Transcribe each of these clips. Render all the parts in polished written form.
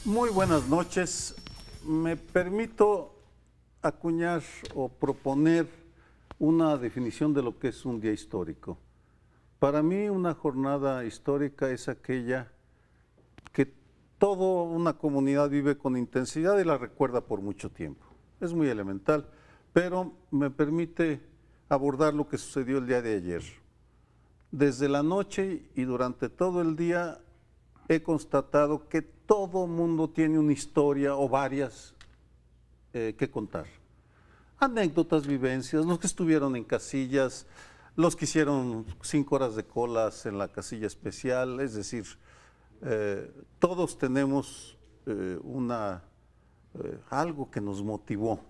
Muy buenas noches. Me permito acuñar o proponer una definición de lo que es un día histórico. Para mí, una jornada histórica es aquella que toda una comunidad vive con intensidad y la recuerda por mucho tiempo. Es muy elemental, pero me permite abordar lo que sucedió el día de ayer. Desde la noche y durante todo el día he constatado que todo mundo tiene una historia o varias que contar. Anécdotas, vivencias, los que estuvieron en casillas, los que hicieron 5 horas de colas en la casilla especial, es decir, todos tenemos algo que nos motivó.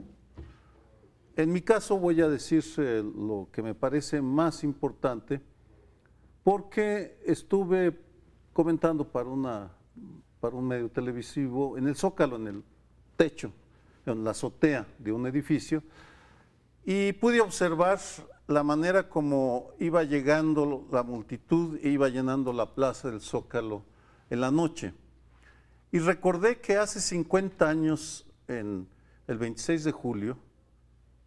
En mi caso voy a decir lo que me parece más importante, porque estuve comentando para un medio televisivo en el Zócalo, en el techo, en la azotea de un edificio, y pude observar la manera como iba llegando la multitud e iba llenando la plaza del Zócalo en la noche. Y recordé que hace 50 años, en el 26 de julio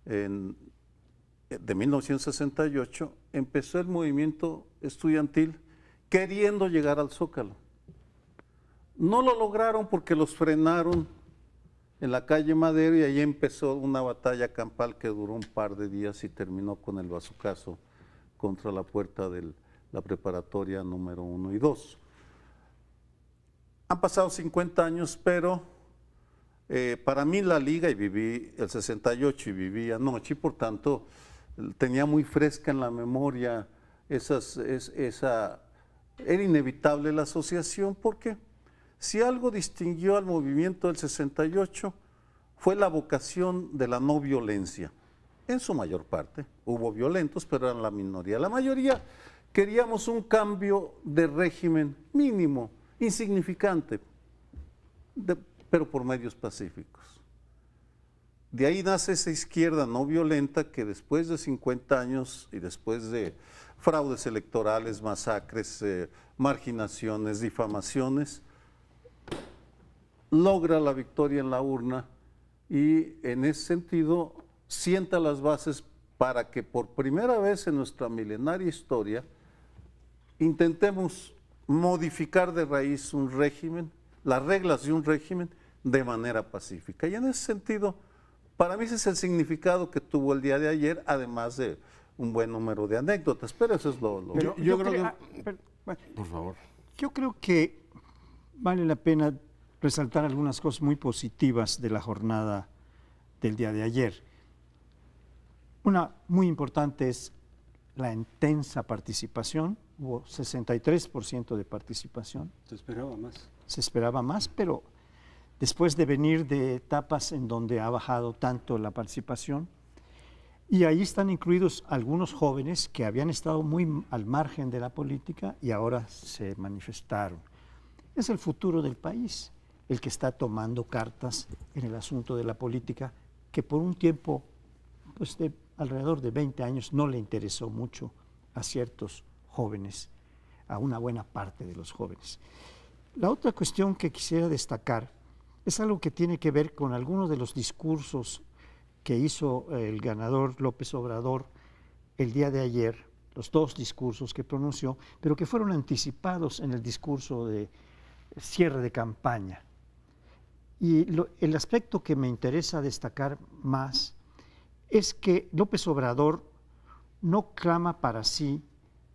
de 1968, empezó el movimiento estudiantil queriendo llegar al Zócalo. No lo lograron porque los frenaron en la calle Madero y ahí empezó una batalla campal que duró un par de días y terminó con el bazucazo contra la puerta de la preparatoria número 1 y 2. Han pasado 50 años, pero para mí la Liga, y viví el 68 y viví anoche, y por tanto tenía muy fresca en la memoria era inevitable la asociación, porque si algo distinguió al movimiento del 68 fue la vocación de la no violencia. En su mayor parte, hubo violentos, pero eran la minoría. La mayoría queríamos un cambio de régimen mínimo, insignificante, pero por medios pacíficos. De ahí nace esa izquierda no violenta que después de 50 años y después de fraudes electorales, masacres, marginaciones, difamaciones, logra la victoria en la urna y en ese sentido sienta las bases para que por primera vez en nuestra milenaria historia intentemos modificar de raíz un régimen, las reglas de un régimen de manera pacífica. Y en ese sentido, para mí ese es el significado que tuvo el día de ayer, además de un buen número de anécdotas, pero eso es Pero yo creo que... por favor. Yo creo que vale la pena resaltar algunas cosas muy positivas de la jornada del día de ayer. Una muy importante es la intensa participación, hubo 63% de participación. Se esperaba más. Se esperaba más, pero después de venir de etapas en donde ha bajado tanto la participación, y ahí están incluidos algunos jóvenes que habían estado muy al margen de la política y ahora se manifestaron. Es el futuro del país el que está tomando cartas en el asunto de la política, que por un tiempo, pues de alrededor de 20 años, no le interesó mucho a ciertos jóvenes, a una buena parte de los jóvenes. La otra cuestión que quisiera destacar es algo que tiene que ver con algunos de los discursos que hizo el ganador López Obrador el día de ayer, los 2 discursos que pronunció, pero que fueron anticipados en el discurso de cierre de campaña. Y el aspecto que me interesa destacar más es que López Obrador no clama para sí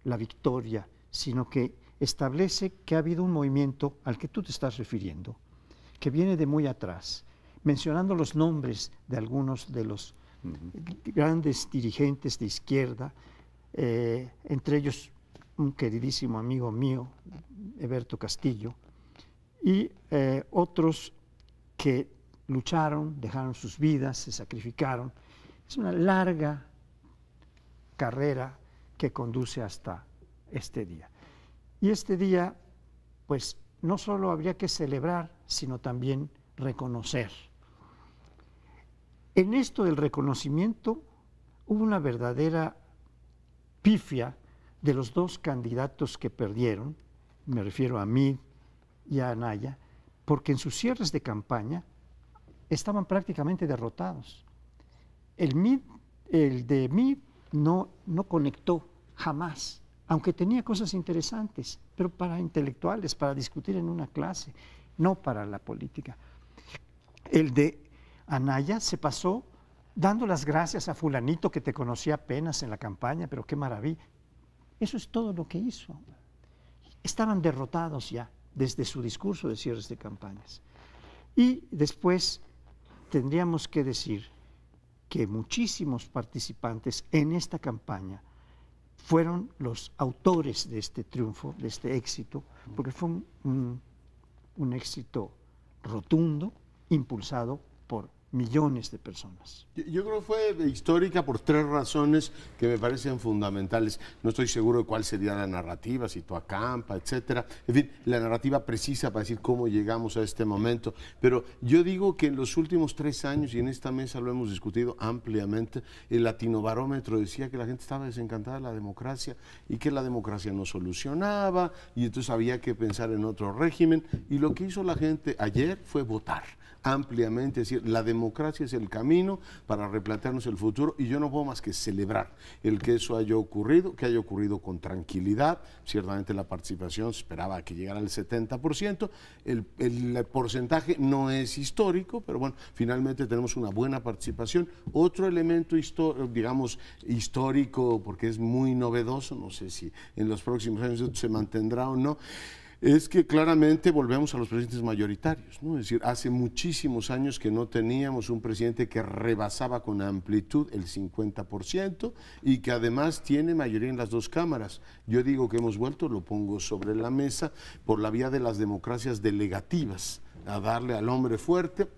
la victoria, sino que establece que ha habido un movimiento al que tú te estás refiriendo, que viene de muy atrás, mencionando los nombres de algunos de los grandes dirigentes de izquierda, entre ellos un queridísimo amigo mío, Eberto Castillo, y otros que lucharon, dejaron sus vidas, se sacrificaron. Es una larga carrera que conduce hasta este día. Y este día, pues, no solo habría que celebrar, sino también reconocer. En esto del reconocimiento hubo una verdadera pifia de los 2 candidatos que perdieron, me refiero a Mid y a Anaya, porque en sus cierres de campaña estaban prácticamente derrotados. El de Meade no conectó jamás, aunque tenía cosas interesantes, pero para intelectuales, para discutir en una clase, no para la política. El de Anaya se pasó dando las gracias a fulanito que te conocía apenas en la campaña, pero qué maravilla. Eso es todo lo que hizo. Estaban derrotados ya desde su discurso de cierres de campañas. Y después tendríamos que decir que muchísimos participantes en esta campaña fueron los autores de este triunfo, de este éxito, porque fue un éxito rotundo, impulsado por millones de personas. Yo creo que fue histórica por 3 razones que me parecen fundamentales. No estoy seguro de cuál sería la narrativa, si tú acampa, etcétera. En fin, la narrativa precisa para decir cómo llegamos a este momento. Pero yo digo que en los últimos 3 años, y en esta mesa lo hemos discutido ampliamente, el Latinobarómetro decía que la gente estaba desencantada de la democracia y que la democracia no solucionaba y entonces había que pensar en otro régimen. Y lo que hizo la gente ayer fue votar ampliamente, es decir, la democracia es el camino para replantearnos el futuro y yo no puedo más que celebrar el que eso haya ocurrido, que haya ocurrido con tranquilidad. Ciertamente la participación se esperaba que llegara al 70%, el porcentaje no es histórico, pero bueno, finalmente tenemos una buena participación. Otro elemento histórico, porque es muy novedoso, no sé si en los próximos años esto se mantendrá o no, es que claramente volvemos a los presidentes mayoritarios, ¿no? Es decir, hace muchísimos años que no teníamos un presidente que rebasaba con amplitud el 50% y que además tiene mayoría en las 2 cámaras. Yo digo que hemos vuelto, lo pongo sobre la mesa, por la vía de las democracias delegativas, a darle al hombre fuerte.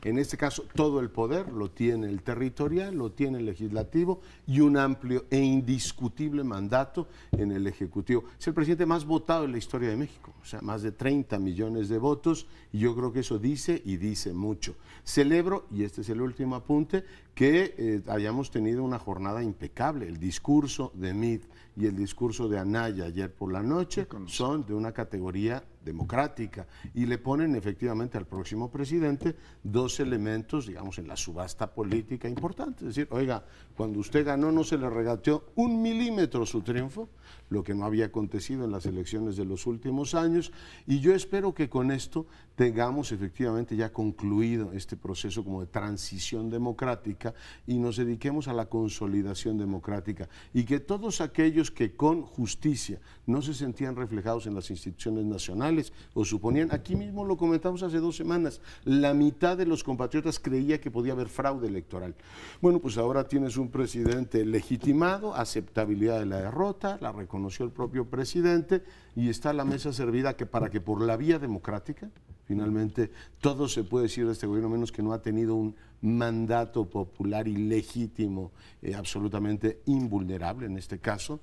En este caso, todo el poder lo tiene el territorial, lo tiene el legislativo y un amplio e indiscutible mandato en el ejecutivo. Es el presidente más votado en la historia de México, o sea, más de 30 millones de votos, y yo creo que eso dice y dice mucho. Celebro, y este es el último apunte, que hayamos tenido una jornada impecable. El discurso de Meade y el discurso de Anaya ayer por la noche son de una categoría democrática y le ponen efectivamente al próximo presidente 2 elementos, digamos, en la subasta política importantes. Es decir, oiga, cuando usted ganó no se le regateó 1 milímetro su triunfo, lo que no había acontecido en las elecciones de los últimos años, y yo espero que con esto tengamos efectivamente ya concluido este proceso como de transición democrática y nos dediquemos a la consolidación democrática y que todos aquellos que con justicia no se sentían reflejados en las instituciones nacionales o suponían, aquí mismo lo comentamos hace 2 semanas, la mitad de los compatriotas creía que podía haber fraude electoral. Bueno, pues ahora tienes un presidente legitimado, aceptabilidad de la derrota, la reconoció el propio presidente y está la mesa servida para que por la vía democrática, finalmente, todo se puede decir de este gobierno, menos que no ha tenido un mandato popular y legítimo, absolutamente invulnerable en este caso,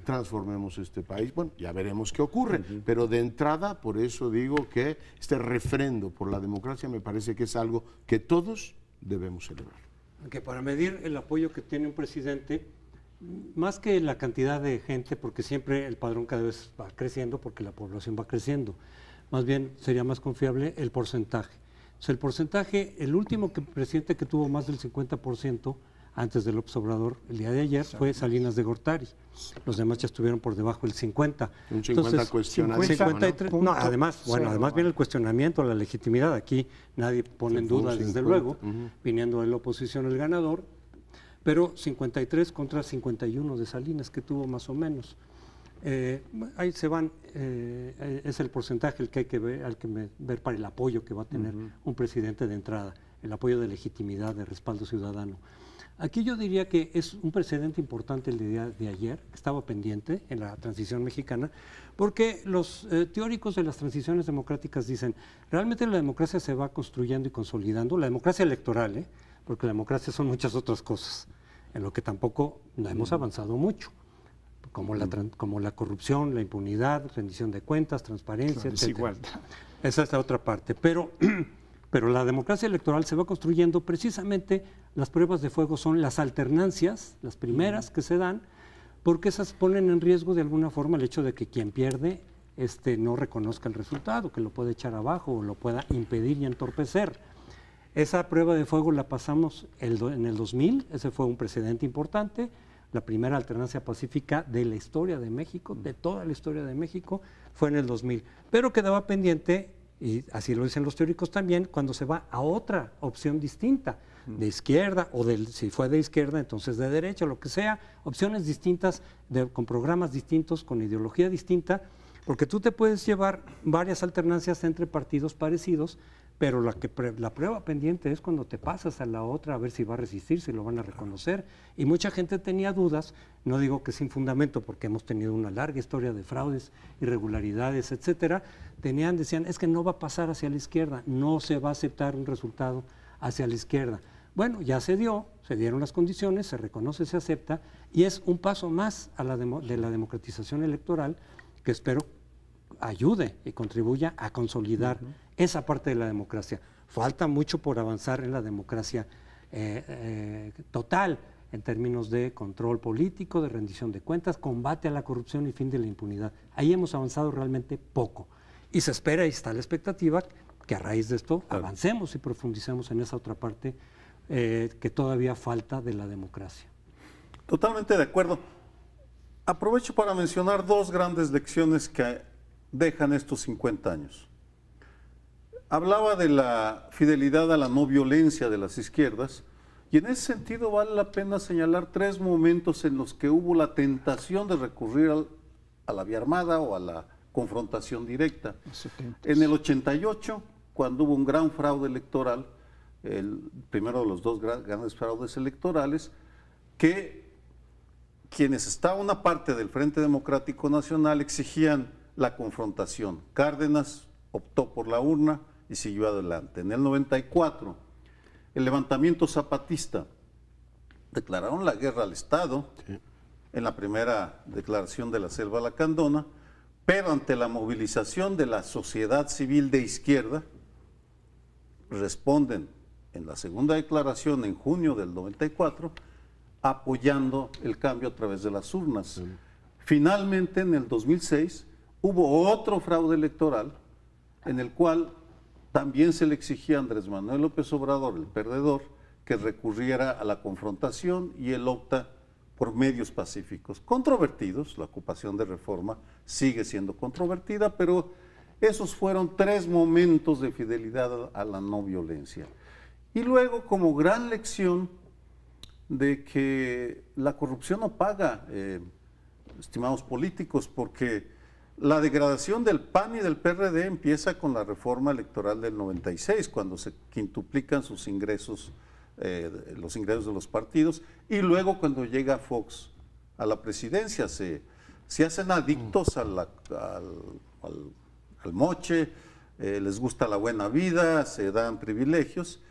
transformemos este país. Bueno, ya veremos qué ocurre, pero de entrada, por eso digo que este refrendo por la democracia me parece que es algo que todos debemos celebrar. Que para medir el apoyo que tiene un presidente, más que la cantidad de gente, porque siempre el padrón cada vez va creciendo porque la población va creciendo, más bien sería más confiable el porcentaje. O sea, el porcentaje, el último presidente que tuvo más del 50% antes del López Obrador el día de ayer fue Salinas de Gortari. Los demás ya estuvieron por debajo del 50. Un 50 cuestionado. 53, ¿no? Además viene el cuestionamiento, la legitimidad. Aquí nadie pone en duda, desde luego, viniendo de la oposición el ganador, pero 53 contra 51 de Salinas, que tuvo más o menos. Ahí se van, es el porcentaje el que hay que ver para el apoyo que va a tener un presidente de entrada, el apoyo de legitimidad, de respaldo ciudadano. Aquí yo diría que es un precedente importante el día de ayer, que estaba pendiente en la transición mexicana, porque los teóricos de las transiciones democráticas dicen, realmente la democracia se va construyendo y consolidando, la democracia electoral, porque la democracia son muchas otras cosas, en lo que tampoco no hemos avanzado mucho. Como la corrupción, la impunidad, rendición de cuentas, transparencia, etc. Esa es la otra parte. Pero la democracia electoral se va construyendo precisamente, las pruebas de fuego son las alternancias, las primeras que se dan, porque esas ponen en riesgo de alguna forma el hecho de que quien pierde no reconozca el resultado, que lo pueda echar abajo o lo pueda impedir y entorpecer. Esa prueba de fuego la pasamos en el 2000, ese fue un precedente importante, la primera alternancia pacífica de la historia de México, de toda la historia de México, fue en el 2000. Pero quedaba pendiente, y así lo dicen los teóricos también, cuando se va a otra opción distinta, de izquierda, o si fue de izquierda, entonces de derecha, lo que sea, opciones distintas, con programas distintos, con ideología distinta, porque tú te puedes llevar varias alternancias entre partidos parecidos, pero la prueba pendiente es cuando te pasas a la otra a ver si va a resistir, si lo van a reconocer. Y mucha gente tenía dudas, no digo que sin fundamento, porque hemos tenido una larga historia de fraudes, irregularidades, etcétera. Decían, es que no va a pasar hacia la izquierda, no se va a aceptar un resultado hacia la izquierda. Bueno, ya se dieron las condiciones, se reconoce, se acepta, y es un paso más de la democratización electoral que espero ayude y contribuya a consolidar esa parte de la democracia. Falta mucho por avanzar en la democracia total, en términos de control político, de rendición de cuentas, combate a la corrupción y fin de la impunidad. Ahí hemos avanzado realmente poco. Y se espera, y está la expectativa, que a raíz de esto avancemos y profundicemos en esa otra parte que todavía falta de la democracia. Totalmente de acuerdo. Aprovecho para mencionar dos grandes lecciones que dejan estos 50 años. Hablaba de la fidelidad a la no violencia de las izquierdas, y en ese sentido vale la pena señalar tres momentos en los que hubo la tentación de recurrir a la vía armada o a la confrontación directa. En el 88, cuando hubo un gran fraude electoral, el primero de los dos grandes fraudes electorales, que quienes estaban una parte del Frente Democrático Nacional exigían la confrontación. Cárdenas optó por la urna y siguió adelante. En el 94, el levantamiento zapatista, declararon la guerra al Estado, en la primera declaración de la Selva Lacandona, pero ante la movilización de la sociedad civil de izquierda, responden en la segunda declaración en junio del 94, apoyando el cambio a través de las urnas. Finalmente, en el 2006, hubo otro fraude electoral en el cual también se le exigía a Andrés Manuel López Obrador, el perdedor, que recurriera a la confrontación, y él opta por medios pacíficos, controvertidos. La ocupación de Reforma sigue siendo controvertida, pero esos fueron tres momentos de fidelidad a la no violencia. Y luego, como gran lección de que la corrupción no paga, estimados políticos, porque la degradación del PAN y del PRD empieza con la reforma electoral del 96, cuando se quintuplican sus ingresos, los ingresos de los partidos, y luego cuando llega Fox a la presidencia, se hacen adictos al moche, les gusta la buena vida, se dan privilegios,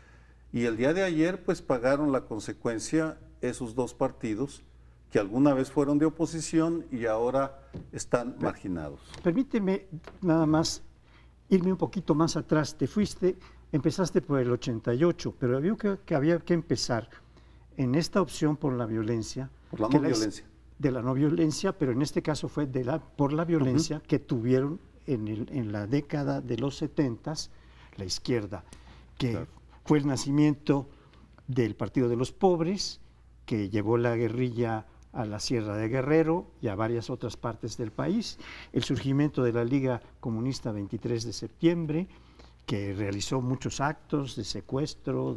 y el día de ayer pues pagaron la consecuencia esos dos partidos que alguna vez fueron de oposición y ahora están marginados. Permíteme nada más irme un poquito más atrás. Empezaste por el 88, pero veo que había que empezar en esta opción por la violencia. Por la no violencia. De la no violencia, pero en este caso fue por la violencia que tuvieron en la década de los 70s la izquierda, que fue el nacimiento del Partido de los Pobres, que llevó la guerrilla a la Sierra de Guerrero y a varias otras partes del país, el surgimiento de la Liga Comunista 23 de septiembre, que realizó muchos actos de secuestro,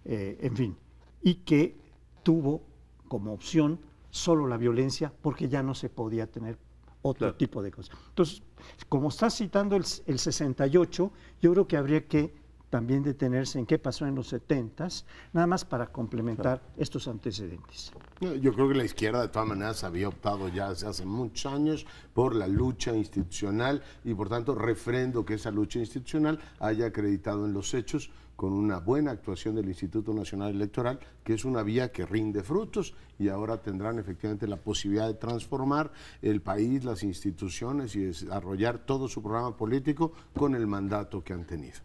en fin, y que tuvo como opción solo la violencia porque ya no se podía tener otro tipo de cosas. Entonces, como estás citando el 68, yo creo que habría que también detenerse en qué pasó en los 70s, nada más para complementar estos antecedentes. Yo creo que la izquierda de todas maneras había optado ya hace muchos años por la lucha institucional y por tanto refrendo que esa lucha institucional haya acreditado en los hechos con una buena actuación del Instituto Nacional Electoral, que es una vía que rinde frutos y ahora tendrán efectivamente la posibilidad de transformar el país, las instituciones y desarrollar todo su programa político con el mandato que han tenido.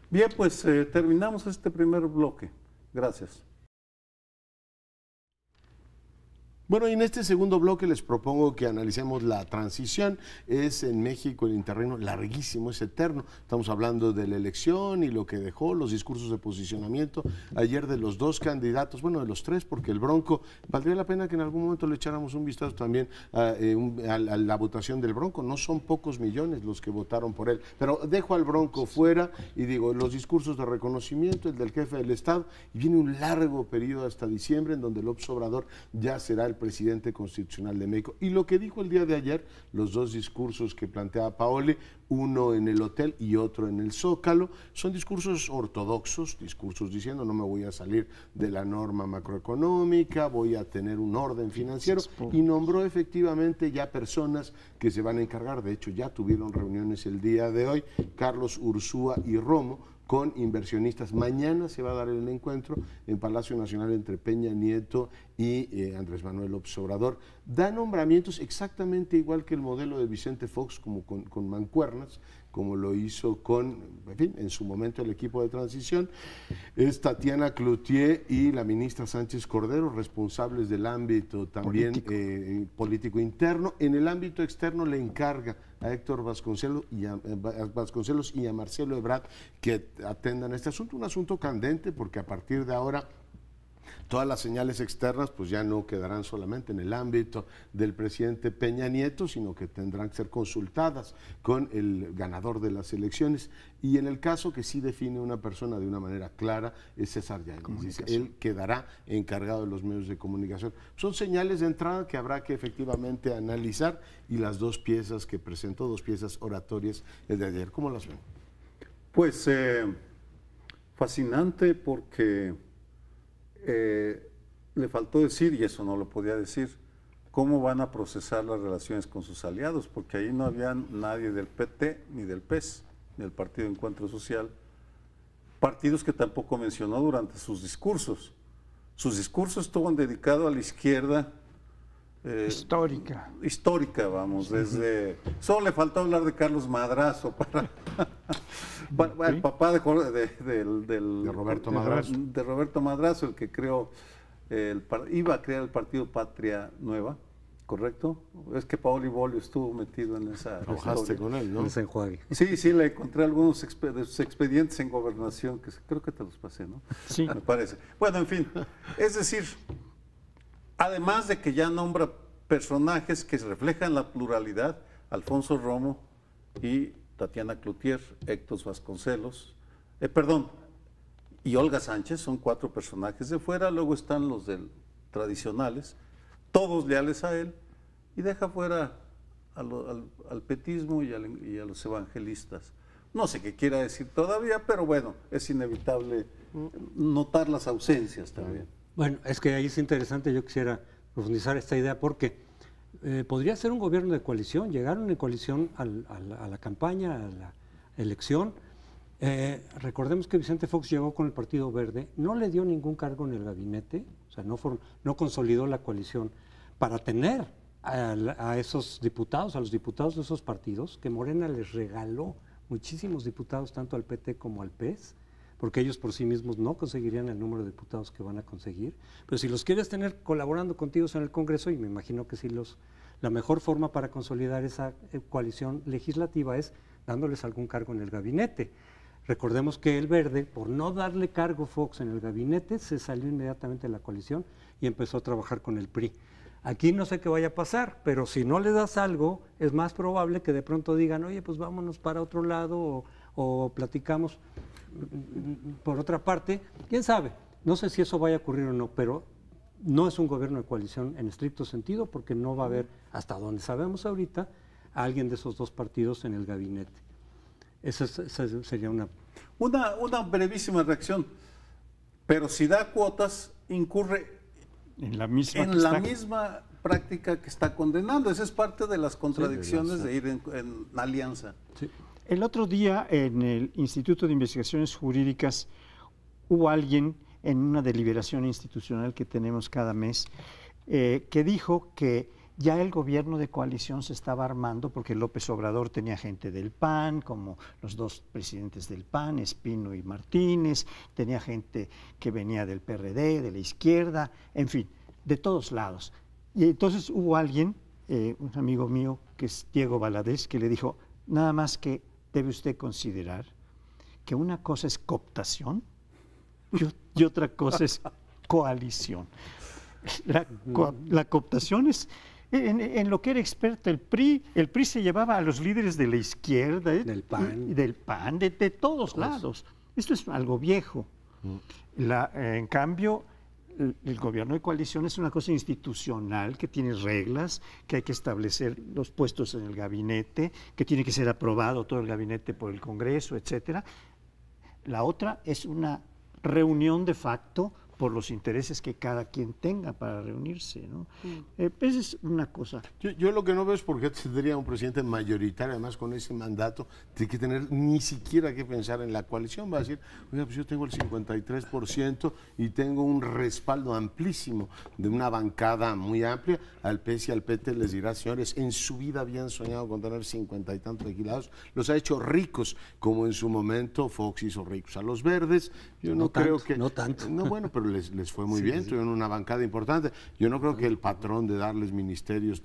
Bien, pues terminamos este primer bloque. Gracias. Bueno, y en este segundo bloque les propongo que analicemos la transición. Es en México el interregno larguísimo, es eterno. Estamos hablando de la elección y lo que dejó, los discursos de posicionamiento ayer de los dos candidatos, bueno, de los tres, porque el Bronco, valdría la pena que en algún momento le echáramos un vistazo también a la votación del Bronco. No son pocos millones los que votaron por él, pero dejo al Bronco fuera y digo, los discursos de reconocimiento, el del jefe del Estado, y viene un largo periodo hasta diciembre en donde López Obrador ya será el presidente constitucional de México. Y lo que dijo el día de ayer, los dos discursos que planteaba Paoli, uno en el hotel y otro en el Zócalo, son discursos ortodoxos, discursos diciendo no me voy a salir de la norma macroeconómica, voy a tener un orden financiero, y nombró efectivamente ya personas que se van a encargar, de hecho ya tuvieron reuniones el día de hoy, Carlos Ursúa y Romo, con inversionistas. Mañana se va a dar el encuentro en Palacio Nacional entre Peña Nieto y Andrés Manuel López Obrador. Da nombramientos exactamente igual que el modelo de Vicente Fox, como con mancuernas, como lo hizo con, en fin, en su momento el equipo de transición. Es Tatiana Cloutier y la ministra Sánchez Cordero, responsables del ámbito también político interno. En el ámbito externo le encarga a Héctor Vasconcelos y a Marcelo Ebrard que atendan este asunto, un asunto candente porque a partir de ahora todas las señales externas pues ya no quedarán solamente en el ámbito del presidente Peña Nieto, sino que tendrán que ser consultadas con el ganador de las elecciones. Y en el caso que sí define una persona de una manera clara es César Yáñez. Dice, él quedará encargado de los medios de comunicación. Son señales de entrada que habrá que efectivamente analizar, y las dos piezas que presentó, dos piezas oratorias el de ayer, ¿cómo las ven? Pues fascinante porque le faltó decir, y eso no lo podía decir, cómo van a procesar las relaciones con sus aliados, porque ahí no había nadie del PT ni del PES, ni del Partido Encuentro Social, partidos que tampoco mencionó durante sus discursos. Sus discursos estaban dedicados a la izquierda histórica, vamos, desde... Solo le faltó hablar de Carlos Madrazo para... el papá de Roberto Madrazo. De Roberto Madrazo, el que creó, iba a crear el partido Patria Nueva, ¿correcto? Es que Paoli Bolio estuvo metido en esa Trabajaste con él, ¿no? En ese enjuague. Sí, le encontré algunos de sus expedientes en gobernación, que creo que te los pasé, ¿no? Sí. Me parece. Bueno, en fin, es decir, además de que ya nombra personajes que reflejan la pluralidad, Alfonso Romo y Tatiana Cloutier, Héctor Vasconcelos, y Olga Sánchez, son 4 personajes de fuera, luego están los tradicionales, todos leales a él, y deja fuera al petismo y a los evangelistas. No sé qué quiera decir todavía, pero bueno, es inevitable notar las ausencias también. Bueno, es que ahí es interesante, yo quisiera profundizar esta idea porque podría ser un gobierno de coalición, llegaron en coalición a la campaña, a la elección. Recordemos que Vicente Fox llegó con el Partido Verde, no le dio ningún cargo en el gabinete, o sea, no consolidó la coalición para tener a esos diputados, a los diputados de esos partidos, que Morena les regaló muchísimos diputados tanto al PT como al PES, porque ellos por sí mismos no conseguirían el número de diputados que van a conseguir, pero si los quieres tener colaborando contigo en el Congreso, y me imagino que sí la mejor forma para consolidar esa coalición legislativa es dándoles algún cargo en el gabinete. Recordemos que el Verde, por no darle cargo Fox en el gabinete, se salió inmediatamente de la coalición y empezó a trabajar con el PRI. Aquí no sé qué vaya a pasar, pero si no le das algo, es más probable que de pronto digan, oye, pues vámonos para otro lado o platicamos. Por otra parte, quién sabe, no sé si eso vaya a ocurrir o no, pero no es un gobierno de coalición en estricto sentido, porque no va a haber, hasta donde sabemos ahorita, a alguien de esos dos partidos en el gabinete. Esa sería una brevísima reacción. Pero si da cuotas, incurre en la misma práctica que está condenando. Esa es parte de las contradicciones de ir en alianza. Sí. El otro día en el Instituto de Investigaciones Jurídicas hubo alguien en una deliberación institucional que tenemos cada mes que dijo que ya el gobierno de coalición se estaba armando porque López Obrador tenía gente del PAN, como los dos presidentes del PAN, Espino y Martínez, tenía gente que venía del PRD, de la izquierda, en fin, de todos lados. Y entonces hubo alguien, un amigo mío, que es Diego Valadez, que le dijo, nada más que debe usted considerar que una cosa es cooptación y otra cosa es coalición. La cooptación es en lo que era experto el PRI se llevaba a los líderes de la izquierda, del PAN, de todos lados. Esto es algo viejo. En cambio, el gobierno de coalición es una cosa institucional que tiene reglas, que hay que establecer los puestos en el gabinete, que tiene que ser aprobado todo el gabinete por el Congreso, etcétera. La otra es una reunión de facto por los intereses que cada quien tenga para reunirse, ¿no? Esa es una cosa. Yo lo que no veo es por qué tendría un presidente mayoritario, además con ese mandato, de que tener ni siquiera que pensar en la coalición. Va a decir, oiga, pues yo tengo el 53% y tengo un respaldo amplísimo de una bancada muy amplia. Al PS y al PT les dirá, señores, en su vida habían soñado con tener 50 y tantos legislados. Los ha hecho ricos, como en su momento Fox hizo ricos a los verdes. Yo no creo que... No tanto. No, bueno, pero les fue muy bien, tuvieron una bancada importante. Yo no creo que el patrón de darles ministerios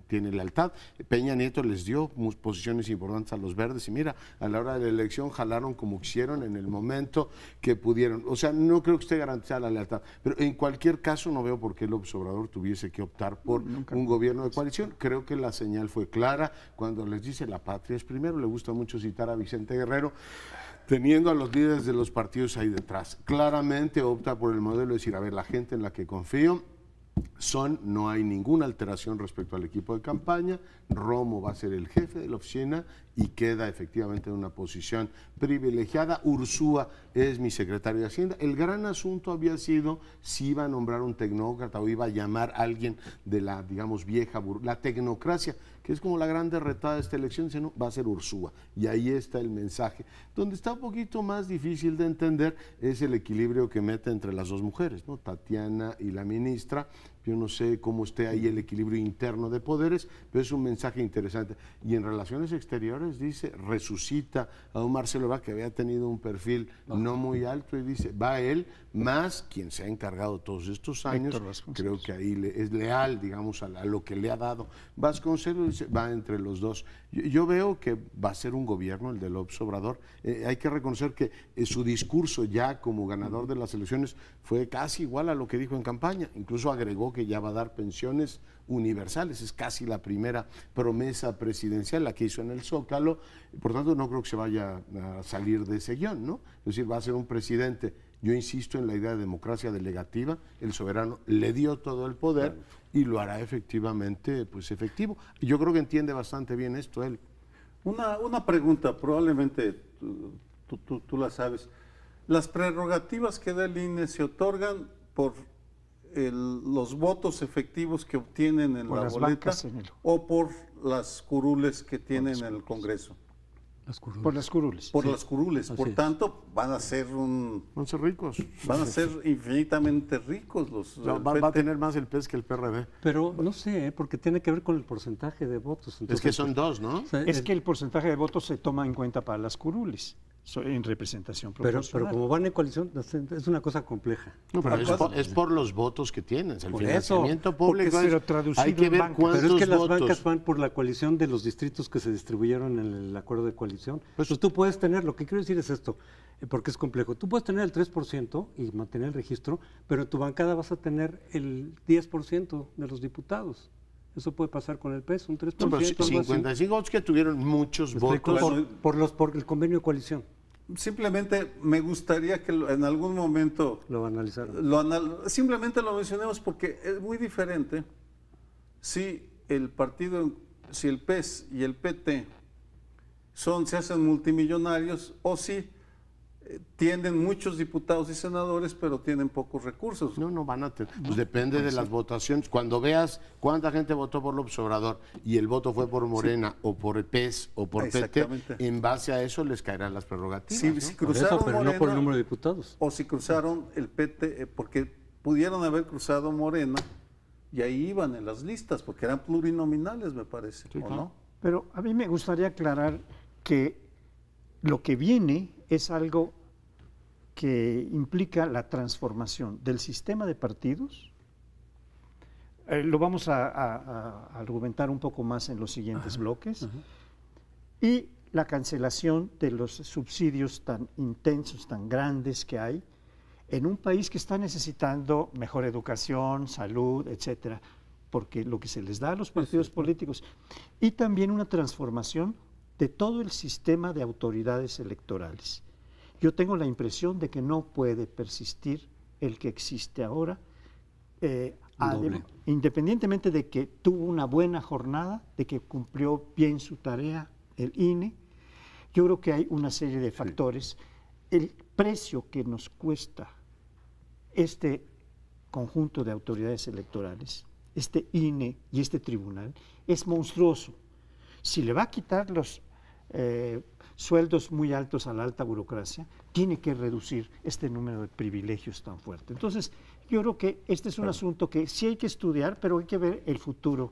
tiene lealtad. Peña Nieto les dio posiciones importantes a los verdes y mira, a la hora de la elección jalaron como quisieron en el momento que pudieron. O sea, no creo que esté garantizada la lealtad, pero en cualquier caso no veo por qué López Obrador tuviese que optar por un gobierno de coalición. Creo que la señal fue clara cuando les dice la patria es primero. Le gusta mucho citar a Vicente Guerrero, teniendo a los líderes de los partidos ahí detrás. Claramente opta por el modelo de decir, a ver, la gente en la que confío no hay ninguna alteración respecto al equipo de campaña, Romo va a ser el jefe de la oficina y queda efectivamente en una posición privilegiada. Ursúa es mi secretario de Hacienda. El gran asunto había sido si iba a nombrar un tecnócrata o iba a llamar a alguien de la, digamos, vieja, la tecnocracia, que es como la gran derretada de esta elección. Dice, no, va a ser Ursúa. Y ahí está el mensaje. Donde está un poquito más difícil de entender es el equilibrio que mete entre las dos mujeres, ¿no? Tatiana y la ministra. Yo no sé cómo esté ahí el equilibrio interno de poderes, pero es un mensaje interesante. Y en relaciones exteriores dice, resucita a un Marcelo Ebrard que había tenido un perfil no muy alto y dice, va él, más quien se ha encargado todos estos años, creo que ahí es leal, digamos, a lo que le ha dado. Vasconcelos dice, va entre los dos. Yo veo que va a ser un gobierno, el de López Obrador. Hay que reconocer que su discurso ya como ganador de las elecciones fue casi igual a lo que dijo en campaña. Incluso agregó que ya va a dar pensiones universales. Es casi la primera promesa presidencial, la que hizo en el Zócalo. Por tanto, no creo que se vaya a salir de ese guión, ¿no? Es decir, va a ser un presidente. Yo insisto en la idea de democracia delegativa. El soberano le dio todo el poder y lo hará efectivamente, pues efectivo. Y yo creo que entiende bastante bien esto él. Una pregunta, probablemente tú la sabes. ¿Las prerrogativas que da el INE se otorgan por los votos efectivos que obtienen en la boleta o por las curules que tienen en el Congreso? Por las curules. Por las curules. Por tanto, van a ser ricos. Van a ser infinitamente ricos los. Va a tener más el PES que el PRD. Pero no sé, porque tiene que ver con el porcentaje de votos. Entonces, es que son dos, ¿no? O sea, es que el porcentaje de votos se toma en cuenta para las curules. En representación proporcional. Pero como van en coalición, es una cosa compleja. No, pero es por los votos que tienen. El financiamiento público hay que ver cuántos Pero es que las votos. bancas van por la coalición de los distritos que se distribuyeron en el acuerdo de coalición. Pues tú puedes tener, lo que quiero decir es esto, porque es complejo. Tú puedes tener el 3% y mantener el registro, pero en tu bancada vas a tener el 10% de los diputados. Eso puede pasar con el PES, un 3%. No, pero 55 votos que tuvieron muchos votos. Por el convenio de coalición. Simplemente me gustaría que en algún momento lo analizaran. Simplemente lo mencionemos porque es muy diferente si el PES y el PT se hacen multimillonarios o si tienen muchos diputados y senadores, pero tienen pocos recursos. No van a tener. Pues depende de las votaciones. Cuando veas cuánta gente votó por López Obrador y el voto fue por Morena o por el PES o por PT, en base a eso les caerán las prerrogativas. Sí, ¿no? Si cruzaron pero Morena, no por el número de diputados. O si cruzaron el PT, porque pudieron haber cruzado Morena y ahí iban en las listas, porque eran plurinominales, me parece, sí, ¿o no? Pero a mí me gustaría aclarar que lo que viene es algo que implica la transformación del sistema de partidos Lo vamos a argumentar un poco más en los siguientes bloques. Y la cancelación de los subsidios tan intensos, tan grandes que hay, en un país que está necesitando mejor educación, salud, etcétera, porque lo que se les da a los partidos políticos, y también una transformación de todo el sistema de autoridades electorales. Yo tengo la impresión de que no puede persistir el que existe ahora, independientemente de que tuvo una buena jornada, de que cumplió bien su tarea el INE. Yo creo que hay una serie de factores. El precio que nos cuesta este conjunto de autoridades electorales, este INE y este tribunal, es monstruoso. Si le va a quitar los sueldos muy altos a la alta burocracia, tiene que reducir este número de privilegios tan fuerte. Entonces, yo creo que este es un asunto que sí hay que estudiar, pero hay que ver el futuro,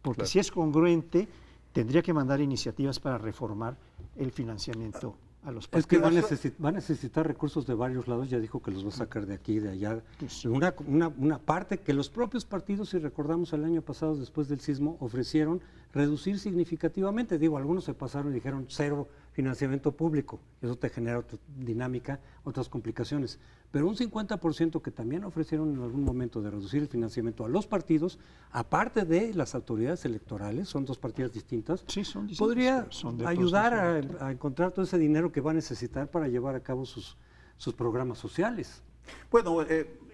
porque si es congruente, tendría que mandar iniciativas para reformar el financiamiento a los partidos. Es que va a necesitar recursos de varios lados, ya dijo que los va a sacar de aquí, de allá. Pues, una parte que los propios partidos, si recordamos el año pasado, después del sismo, ofrecieron reducir significativamente. Digo, algunos se pasaron y dijeron cero financiamiento público. Eso te genera otra dinámica, otras complicaciones. Pero un 50% que también ofrecieron en algún momento de reducir el financiamiento a los partidos, aparte de las autoridades electorales, son dos partidas distintas, sí, son distintas, podría son ayudar a encontrar todo ese dinero que va a necesitar para llevar a cabo sus programas sociales. Bueno,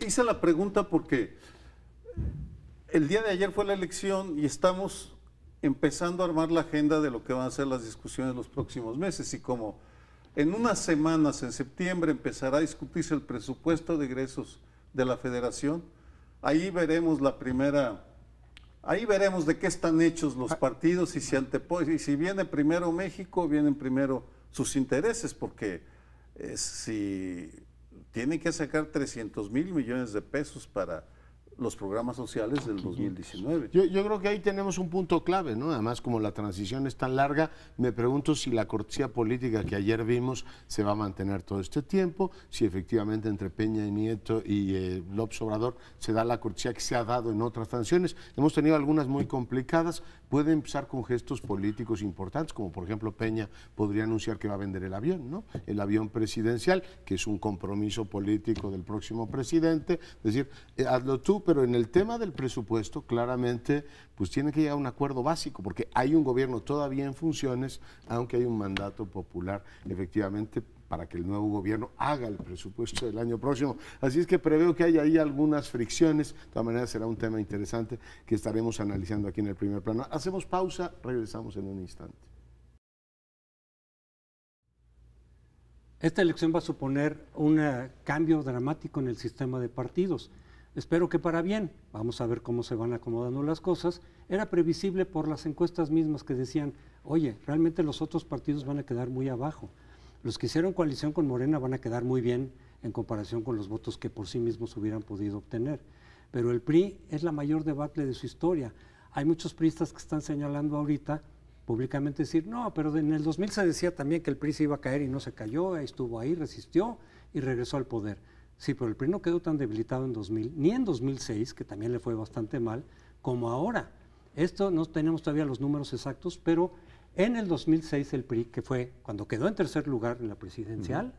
hice la pregunta porque el día de ayer fue la elección y estamos empezando a armar la agenda de lo que van a ser las discusiones los próximos meses, y como en unas semanas, en septiembre, empezará a discutirse el presupuesto de egresos de la Federación, ahí veremos de qué están hechos los partidos y si viene primero México, vienen primero sus intereses, porque si tienen que sacar 300,000 millones de pesos para los programas sociales del 2019. Yo creo que ahí tenemos un punto clave, ¿no? Además, como la transición es tan larga, me pregunto si la cortesía política que ayer vimos se va a mantener todo este tiempo, si efectivamente entre Peña y Nieto y López Obrador se da la cortesía que se ha dado en otras transiciones. Hemos tenido algunas muy complicadas, puede empezar con gestos políticos importantes, como por ejemplo Peña podría anunciar que va a vender el avión, ¿no? El avión presidencial, que es un compromiso político del próximo presidente, es decir, hazlo tú, pero en el tema del presupuesto, claramente, pues tiene que llegar a un acuerdo básico, porque hay un gobierno todavía en funciones, aunque hay un mandato popular, efectivamente, para que el nuevo gobierno haga el presupuesto del año próximo. Así es que preveo que hay ahí algunas fricciones. De todas maneras, será un tema interesante que estaremos analizando aquí en el primer plano. Hacemos pausa, regresamos en un instante. Esta elección va a suponer un cambio dramático en el sistema de partidos. Espero que para bien. Vamos a ver cómo se van acomodando las cosas. Era previsible por las encuestas mismas que decían, oye, realmente los otros partidos van a quedar muy abajo. Los que hicieron coalición con Morena van a quedar muy bien en comparación con los votos que por sí mismos hubieran podido obtener. Pero el PRI es la mayor debacle de su historia. Hay muchos priistas que están señalando ahorita públicamente decir, no, pero en el 2000 se decía también que el PRI se iba a caer y no se cayó, estuvo ahí, resistió y regresó al poder. Sí, pero el PRI no quedó tan debilitado en 2000, ni en 2006, que también le fue bastante mal, como ahora. Esto no tenemos todavía los números exactos, pero en el 2006 el PRI, que fue cuando quedó en tercer lugar en la presidencial,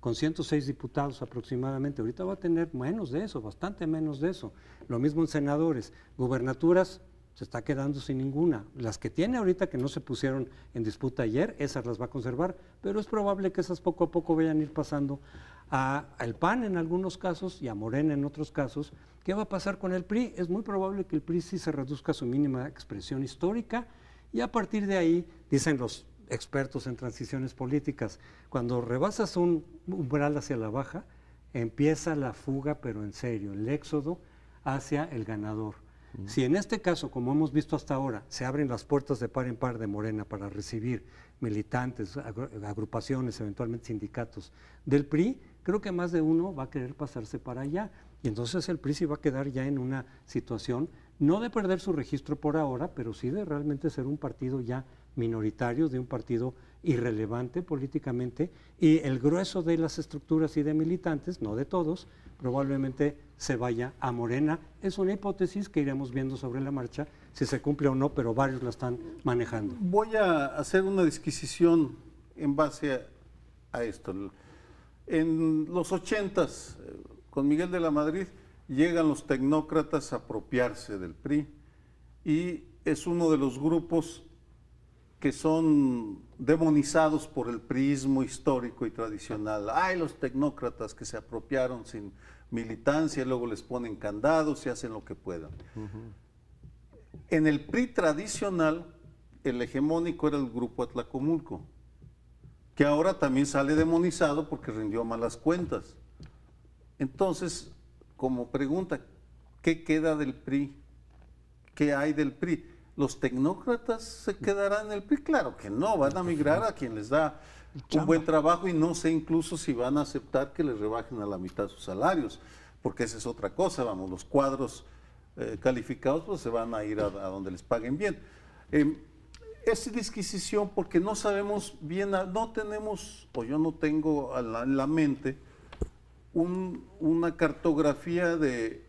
con 106 diputados aproximadamente, ahorita va a tener menos de eso, bastante menos de eso. Lo mismo en senadores, gubernaturas se está quedando sin ninguna. Las que tiene ahorita que no se pusieron en disputa ayer, esas las va a conservar, pero es probable que esas poco a poco vayan a ir pasando al PAN en algunos casos y a Morena en otros casos. ¿Qué va a pasar con el PRI? Es muy probable que el PRI sí se reduzca a su mínima expresión histórica y a partir de ahí, dicen los expertos en transiciones políticas, cuando rebasas un umbral hacia la baja, empieza la fuga, pero en serio, el éxodo hacia el ganador. Si en este caso, como hemos visto hasta ahora, se abren las puertas de par en par de Morena para recibir militantes, agrupaciones, eventualmente sindicatos del PRI, creo que más de uno va a querer pasarse para allá. Y entonces el PRI sí va a quedar ya en una situación, no de perder su registro por ahora, pero sí de realmente ser un partido ya minoritarios de un partido irrelevante políticamente, y el grueso de las estructuras y de militantes, no de todos, probablemente se vaya a Morena. Es una hipótesis que iremos viendo sobre la marcha si se cumple o no, pero varios la están manejando. Voy a hacer una disquisición en base a esto. En los 80s, con Miguel de la Madrid, llegan los tecnócratas a apropiarse del PRI y es uno de los grupos que son demonizados por el priismo histórico y tradicional. Hay los tecnócratas que se apropiaron sin militancia, luego les ponen candados y hacen lo que puedan. En el PRI tradicional, el hegemónico era el grupo Atlacomulco, que ahora también sale demonizado porque rindió malas cuentas. Entonces, como pregunta, ¿qué queda del PRI? ¿Qué hay del PRI? ¿Los tecnócratas se quedarán en el PRI? Claro que no, van a migrar a quien les da un buen trabajo y no sé incluso si van a aceptar que les rebajen a la mitad sus salarios, porque esa es otra cosa, vamos, los cuadros calificados pues se van a ir a donde les paguen bien. Es disquisición porque no sabemos bien, no tenemos, o yo no tengo en la mente una cartografía de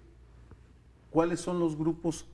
cuáles son los grupos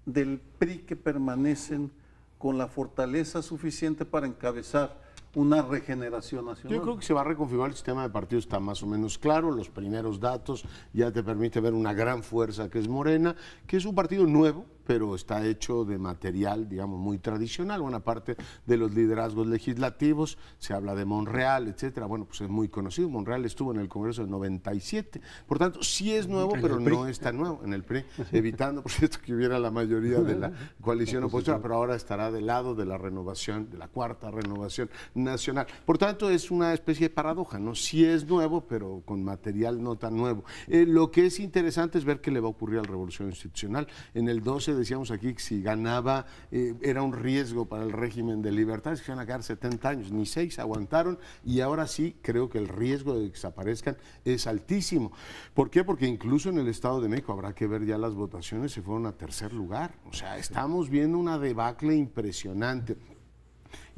del PRI que permanecen con la fortaleza suficiente para encabezar una regeneración nacional. Yo creo que se va a reconfigurar el sistema de partidos, está más o menos claro, los primeros datos ya te permite ver una gran fuerza que es Morena, que es un partido nuevo, pero está hecho de material, digamos, muy tradicional. Buena parte de los liderazgos legislativos, se habla de Monreal, etcétera. Bueno, pues es muy conocido. Monreal estuvo en el Congreso del 97. Por tanto, sí es nuevo, pero no es tan nuevo en el PRI, evitando, por cierto, que hubiera la mayoría de la coalición opositora, pero ahora estará del lado de la renovación, de la cuarta renovación nacional. Por tanto, es una especie de paradoja, ¿no? Sí es nuevo, pero con material no tan nuevo. Lo que es interesante es ver qué le va a ocurrir a la revolución institucional. En el 12 decíamos aquí que si ganaba era un riesgo para el régimen de libertades, que iban a quedar 70 años, ni 6 aguantaron, y ahora sí creo que el riesgo de que desaparezcan es altísimo. ¿Por qué? Porque incluso en el Estado de México, habrá que ver ya las votaciones, se fueron a tercer lugar. O sea, estamos viendo una debacle impresionante.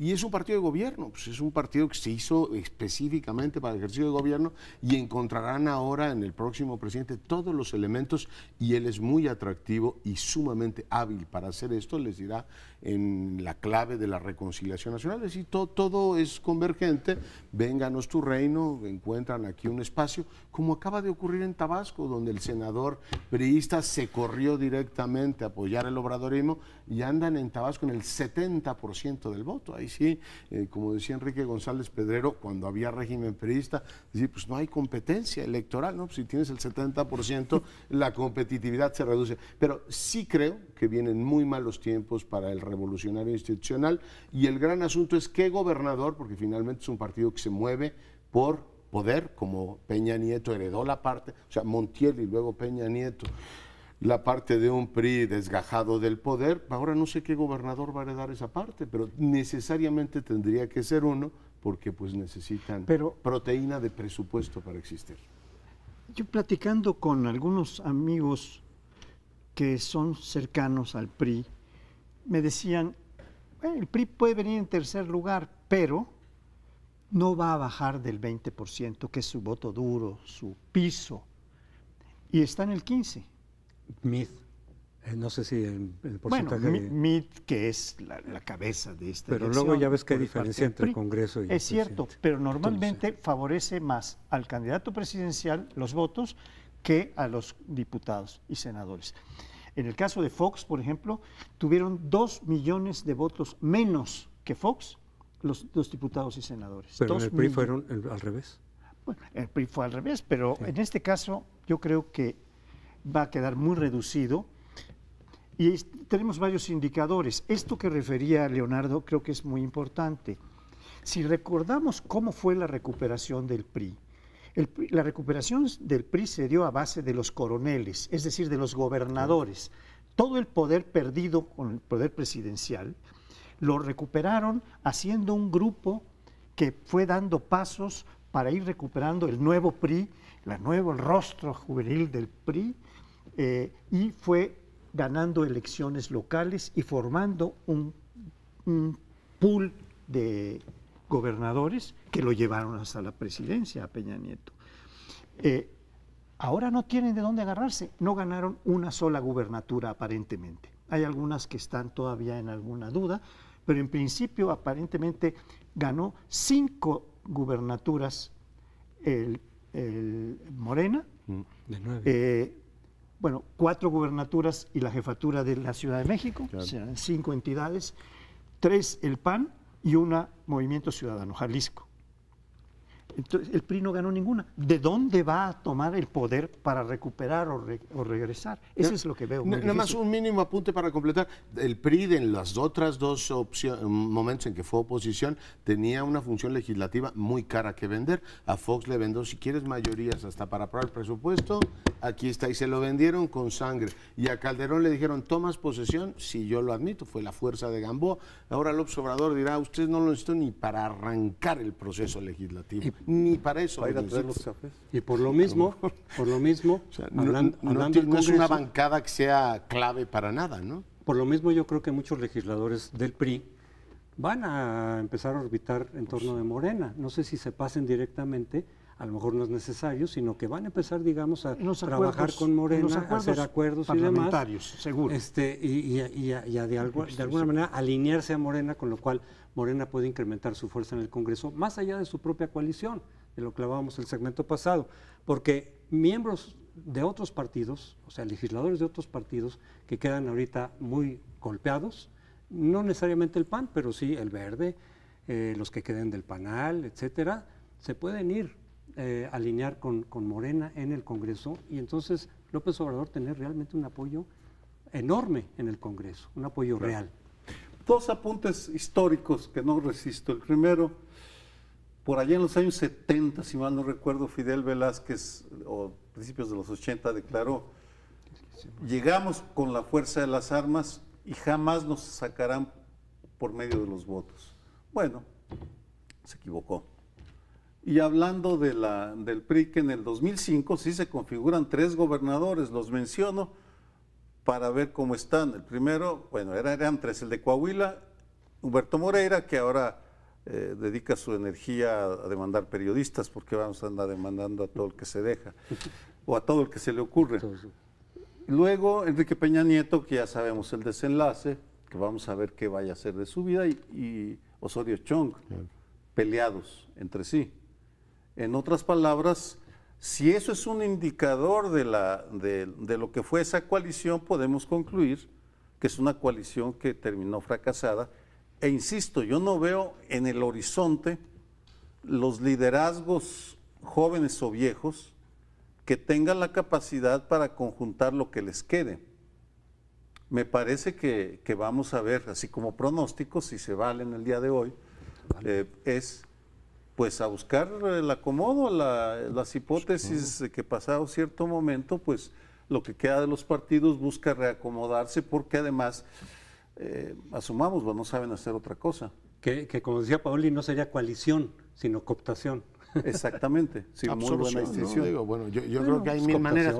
Y es un partido de gobierno, pues es un partido que se hizo específicamente para el ejercicio de gobierno y encontrarán ahora en el próximo presidente todos los elementos y él es muy atractivo y sumamente hábil para hacer esto, les dirá en la clave de la reconciliación nacional, es decir, todo es convergente, vénganos tu reino, encuentran aquí un espacio, como acaba de ocurrir en Tabasco, donde el senador priista se corrió directamente a apoyar el obradorismo y andan en Tabasco en el 70% del voto. Ahí sí, como decía Enrique González Pedrero, cuando había régimen priista, decir, pues no hay competencia electoral, ¿no? Pues si tienes el 70%, la competitividad se reduce. Pero sí creo que vienen muy malos tiempos para el revolucionario institucional y el gran asunto es qué gobernador, porque finalmente es un partido que se mueve por poder, como Peña Nieto heredó la parte, o sea, Montiel y luego Peña Nieto, la parte de un PRI desgajado del poder. Ahora no sé qué gobernador va a heredar esa parte, pero necesariamente tendría que ser uno, porque pues necesitan proteína de presupuesto para existir. Yo platicando con algunos amigos que son cercanos al PRI, me decían, el PRI puede venir en tercer lugar, pero no va a bajar del 20%, que es su voto duro, su piso, y está en el 15%. MID, no sé si el porcentaje... Bueno, MID, que es la cabeza de esta Pero elección, luego ya ves que hay diferencia entre el Congreso y el presidente. Es cierto, pero normalmente Entonces, favorece más al candidato presidencial los votos que a los diputados y senadores. En el caso de Fox, por ejemplo, tuvieron 2 millones de votos menos que Fox los diputados y senadores. Pero en el PRI fueron al revés. Bueno, el PRI fue al revés, pero sí, en este caso yo creo que va a quedar muy reducido y tenemos varios indicadores. Esto que refería Leonardo creo que es muy importante. Si recordamos cómo fue la recuperación del PRI, la recuperación del PRI se dio a base de los coroneles, es decir, de los gobernadores. Todo el poder perdido con el poder presidencial lo recuperaron haciendo un grupo que fue dando pasos para ir recuperando el nuevo PRI, el rostro juvenil del PRI, y fue ganando elecciones locales y formando un pool de gobernadores que lo llevaron hasta la presidencia a Peña Nieto. Ahora no tienen de dónde agarrarse, no ganaron una sola gubernatura aparentemente. Hay algunas que están todavía en alguna duda, pero en principio aparentemente ganó 5 gubernaturas el Morena, De 9. bueno, 4 gubernaturas y la jefatura de la Ciudad de México, Claro. o sea, 5 entidades, 3 el PAN y una Movimiento Ciudadano, Jalisco. Entonces, el PRI no ganó ninguna. ¿De dónde va a tomar el poder para recuperar o regresar? Eso es lo que veo. Nada más un mínimo apunte para completar. El PRI en las otras dos momentos en que fue oposición tenía una función legislativa muy cara que vender. A Fox le vendió, si quieres mayorías hasta para aprobar el presupuesto, aquí está. Y se lo vendieron con sangre. Y a Calderón le dijeron, ¿tomas posesión? Sí, yo lo admito, fue la fuerza de Gamboa. Ahora López Obrador dirá, ustedes no lo necesitan ni para arrancar el proceso legislativo. Ni para eso. ¿Va a ir a lo traer los necesitan. cafés? Y por lo mismo, O sea, hablando no del es una Congreso, bancada que sea clave para nada, ¿no? por lo mismo yo creo que muchos legisladores del PRI van a empezar a orbitar en torno de Morena. No sé si se pasen directamente, a lo mejor no es necesario, sino que van a empezar, digamos, a En los trabajar acuerdos- con en Morena, los a hacer acuerdos y demás. parlamentarios, seguro. Y a de alguna manera alinearse a Morena, con lo cual Morena puede incrementar su fuerza en el Congreso, más allá de su propia coalición, de lo que hablábamos el segmento pasado, porque miembros de otros partidos, o sea, legisladores de otros partidos que quedan ahorita muy golpeados, no necesariamente el PAN, pero sí el Verde, los que queden del PANAL, etcétera, se pueden ir alinear con Morena en el Congreso y entonces López Obrador tener realmente un apoyo enorme en el Congreso, un apoyo real. 2 apuntes históricos que no resisto. El primero, por allá en los años 70, si mal no recuerdo, Fidel Velázquez, o principios de los 80, declaró, llegamos con la fuerza de las armas y jamás nos sacarán por medio de los votos. Bueno, se equivocó. Y hablando del PRI, que en el 2005 sí se configuran 3 gobernadores, los menciono para ver cómo están. El primero, bueno, eran 3, el de Coahuila, Humberto Moreira, que ahora dedica su energía a demandar periodistas, porque vamos a andar demandando a todo el que se deja, o a todo el que se le ocurre. Luego, Enrique Peña Nieto, que ya sabemos el desenlace, que vamos a ver qué vaya a hacer de su vida, y Osorio Chong, peleados entre sí. En otras palabras, si eso es un indicador de lo que fue esa coalición, podemos concluir que es una coalición que terminó fracasada. E insisto, yo no veo en el horizonte los liderazgos jóvenes o viejos que tengan la capacidad para conjuntar lo que les quede. Me parece que vamos a ver, así como pronósticos, si se valen el día de hoy, es pues a buscar el acomodo, las hipótesis de que pasado cierto momento, pues lo que queda de los partidos busca reacomodarse, porque además, asumámoslo, no saben hacer otra cosa. Que como decía Paoli, no sería coalición, sino cooptación. Exactamente, sí, muy buena distinción. ¿no? Digo, bueno, yo creo que hay mil maneras.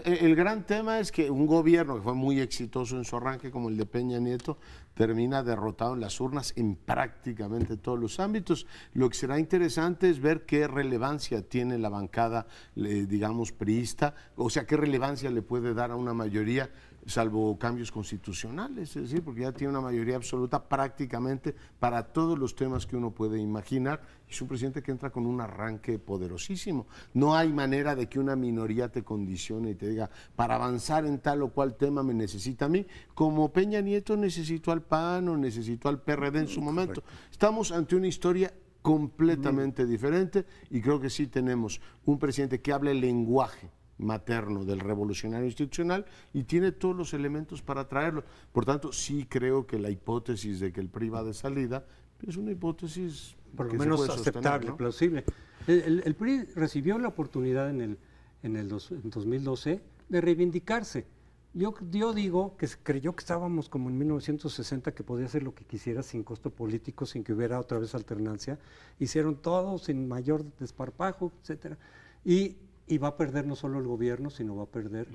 El gran tema es que un gobierno que fue muy exitoso en su arranque, como el de Peña Nieto, termina derrotado en las urnas en prácticamente todos los ámbitos. Lo que será interesante es ver qué relevancia tiene la bancada, digamos, priista, o sea, qué relevancia le puede dar a una mayoría, salvo cambios constitucionales, es decir, porque ya tiene una mayoría absoluta prácticamente para todos los temas que uno puede imaginar. Es un presidente que entra con un arranque poderosísimo. No hay manera de que una minoría te condicione y te diga, para avanzar en tal o cual tema me necesita a mí, como Peña Nieto necesitó al PAN o necesitó al PRD en su momento. Estamos ante una historia completamente diferente y creo que sí tenemos un presidente que habla el lenguaje materno del revolucionario institucional y tiene todos los elementos para traerlo. Por tanto, sí creo que la hipótesis de que el PRI va de salida es una hipótesis por lo que menos se puede sostener, aceptable, ¿no? plausible. El PRI recibió la oportunidad en 2012 de reivindicarse. Yo digo que creyó que estábamos como en 1960, que podía hacer lo que quisiera sin costo político, sin que hubiera otra vez alternancia. Hicieron todo sin mayor desparpajo, etcétera. Y va a perder no solo el gobierno, sino va a perder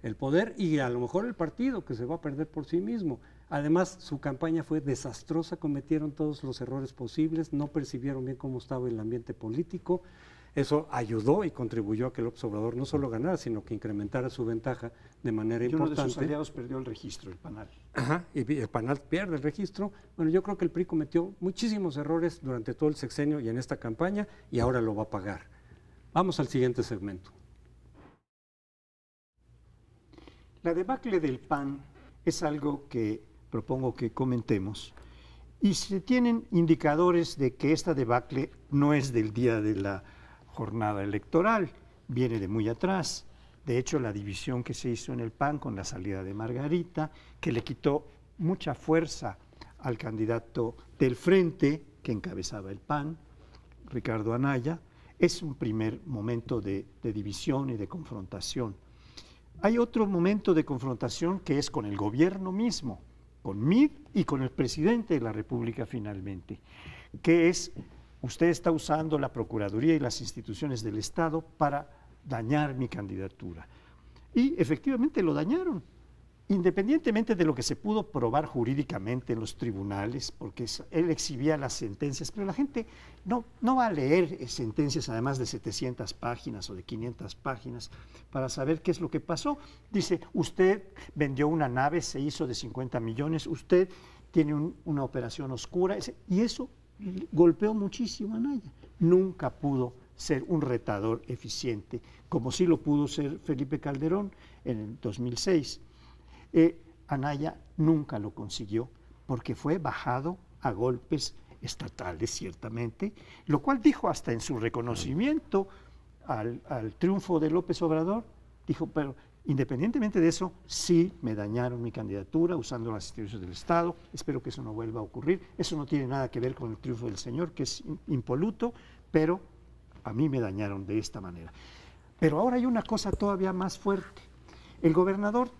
el poder y a lo mejor el partido, que se va a perder por sí mismo. Además, su campaña fue desastrosa, cometieron todos los errores posibles, no percibieron bien cómo estaba el ambiente político. Eso ayudó y contribuyó a que López Obrador no solo ganara, sino que incrementara su ventaja de manera importante. Uno de sus aliados perdió el registro, el PANAL. Ajá, y el PANAL pierde el registro. Bueno, yo creo que el PRI cometió muchísimos errores durante todo el sexenio y en esta campaña, y ahora lo va a pagar. Vamos al siguiente segmento. La debacle del PAN es algo que propongo que comentemos. Y se tienen indicadores de que esta debacle no es del día de la jornada electoral, viene de muy atrás. De hecho, la división que se hizo en el PAN con la salida de Margarita, que le quitó mucha fuerza al candidato del Frente que encabezaba el PAN, Ricardo Anaya, es un primer momento de división y de confrontación. Hay otro momento de confrontación que es con el gobierno mismo, con MID y con el presidente de la República finalmente, que es, usted está usando la Procuraduría y las instituciones del Estado para dañar mi candidatura. Y efectivamente lo dañaron, independientemente de lo que se pudo probar jurídicamente en los tribunales, porque él exhibía las sentencias, pero la gente no va a leer sentencias además de 700 páginas o de 500 páginas para saber qué es lo que pasó. Dice, usted vendió una nave, se hizo de 50 millones, usted tiene una operación oscura, y eso golpeó muchísimo a Anaya. Nunca pudo ser un retador eficiente, como sí lo pudo ser Felipe Calderón en el 2006. Anaya nunca lo consiguió porque fue bajado a golpes estatales, ciertamente, lo cual dijo hasta en su reconocimiento al triunfo de López Obrador, dijo, pero independientemente de eso, sí me dañaron mi candidatura usando las instituciones del Estado, espero que eso no vuelva a ocurrir, eso no tiene nada que ver con el triunfo del señor, que es impoluto, pero a mí me dañaron de esta manera. Pero ahora hay una cosa todavía más fuerte. El gobernador,